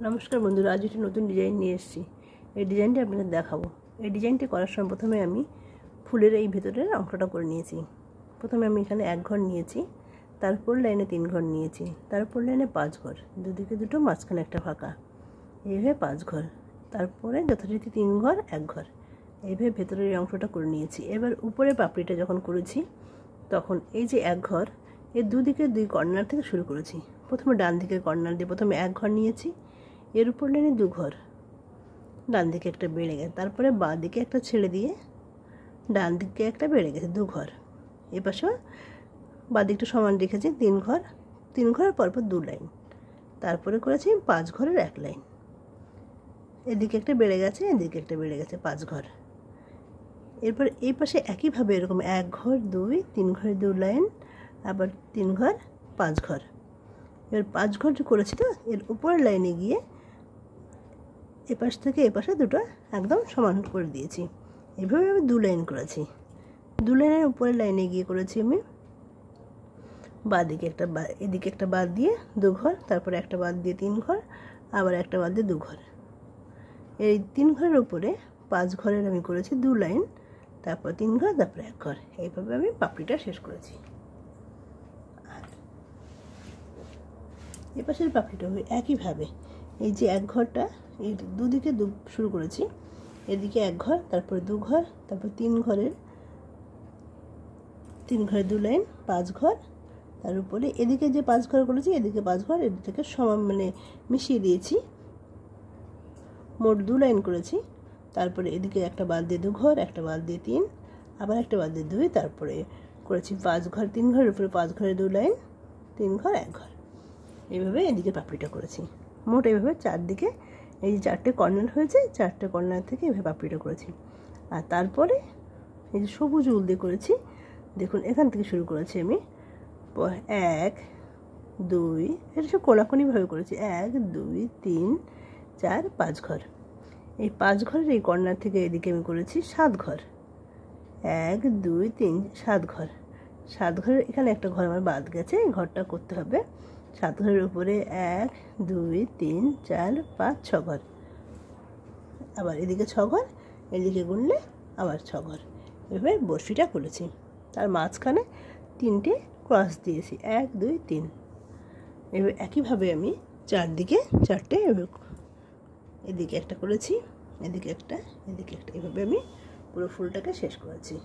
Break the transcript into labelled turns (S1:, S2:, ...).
S1: नमस्कार बंधुरा आज एक नतून डिजाइन निये एसेछि। এই ডিজাইনটি আপনাদের দেখাবো। এই ডিজাইনটি করার সময় প্রথমে আমি ফুলের এই ভিতরের অংশটা করে নিয়েছি। প্রথমে আমি এখানে এক ঘর নিয়েছি, তারপর লাইনে 3 ঘর নিয়েছি, তারপর লাইনে 5 ঘর, দুদিকে দুটো, মাঝখানে একটা ফাঁকা, এইভাবে 5 ঘর, তারপরে যথারীতি 3 ঘর 1 ঘর, এইভাবে ভেতরের এই অংশটা করে নিয়েছি। এবার উপরে পাপড়িটা যখন করেছি তখন এই যে 1 ঘর, এর দুদিকে 2 কর্নার থেকে শুরু করেছি। প্রথমে ডান দিকের কর্নার দিয়ে প্রথমে 1 ঘর নিয়েছি, এর উপর লাইনে 2 ঘর, ডান দিকে একটা বেড়ে গেছে, তারপরে বাঁ দিকে একটা ছেড়ে দিয়ে ডান দিকে একটা বেড়ে গেছে 2 ঘর, এপাশে বাঁ দিকটা সমান রেখেছি 3 ঘর, 3 ঘরের পরপর 2 লাইন, তারপরে করেছি 5 ঘরের 1 লাইন, এদিকে একটা বেড়ে গেছে, এদিকে একটা বেড়ে গেছে 5 ঘর। এরপর এই পাশে একইভাবে এরকম 1 ঘর 2 3 ঘরে 2 লাইন, আবার 3 ঘর 5 ঘর। এবার 5 ঘর যে করেছি তো এর উপরের লাইনে গিয়ে এপাশ থেকে এপাশে দুটো একদম সমান করে দিয়েছি। এইভাবে আমি 2 লাইন করেছি। 2 লাইনের উপরের লাইনে গিয়ে করেছি আমি বাঁ দিকে একটা, এদিকে একটা বাদ দিয়ে 2 ঘর, তারপরে একটা বাদ দিয়ে 3 ঘর, আবার একটা বাদ দিয়ে 2 ঘর। এই 3 ঘরের উপরে 5 ঘরের আমি করেছি 2 লাইন, তারপর 3 ঘর, তারপর 1 ঘর। এইভাবে আমি পাপড়িটা শেষ করেছি। এপাশের পাপড়িটা হবে একইভাবে। এই যে 1 ঘরটা এই দুদিকে শুরু করেছি, এদিকে 1 ঘর, তারপর 2 ঘর, তারপর 3 ঘরে 2 লাইন, 5 ঘর, তার উপরে এদিকে যে 5 ঘর করেছি এদিকে 5 ঘর, এদিকে সমান মানে মিশিয়ে দিয়েছি, মোট 2 লাইন করেছি। তারপরে এদিকে একটা বাদ দিয়ে 2 ঘর, একটা বাদ দিয়ে 3, আবার একটা বাদ দিয়ে 2, তারপরে করেছি 5 ঘর, 3 ঘরের উপরে 5 ঘরে 2 লাইন, 3 ঘর 1 ঘর। এইভাবে এদিকে পাপড়িটা করেছি। মোট এইভাবে চারদিকে এই যে 4টে কর্নার হয়েছে, 4টে কর্নার থেকে এইভাবে পাপড়িটা করেছি। আর তারপরে এই যে সবুজ উল দিয়ে করেছি, দেখুন এখান থেকে শুরু করেছি আমি 1 2, এটা সব কোনাকুনিভাবে করেছি, 1 2 3 4 5 ঘর। এই 5 ঘরের এই কর্নার থেকে এদিকে আমি করেছি 7 ঘর, 1 2 3 7 ঘর। 7 ঘরের এখানে একটা ঘর আমার বাদ গেছে, এই ঘরটা করতে হবে। 7 ঘরের উপরে 1 2 3 4 5 6 ঘর, আবার এদিকে 6 ঘর, এদিকে গুনলে আবার 6 ঘর। এভাবে বড়শিটা করেছি। তার মাঝখানে 3টে ক্রস দিয়েছি, 1 2 3। এভাবে একইভাবে আমি চারদিকে 4টে, এদিকে একটা করেছি, এদিকে একটা, এদিকে একটা, এভাবে আমি পুরো ফুলটাকে শেষ করেছি।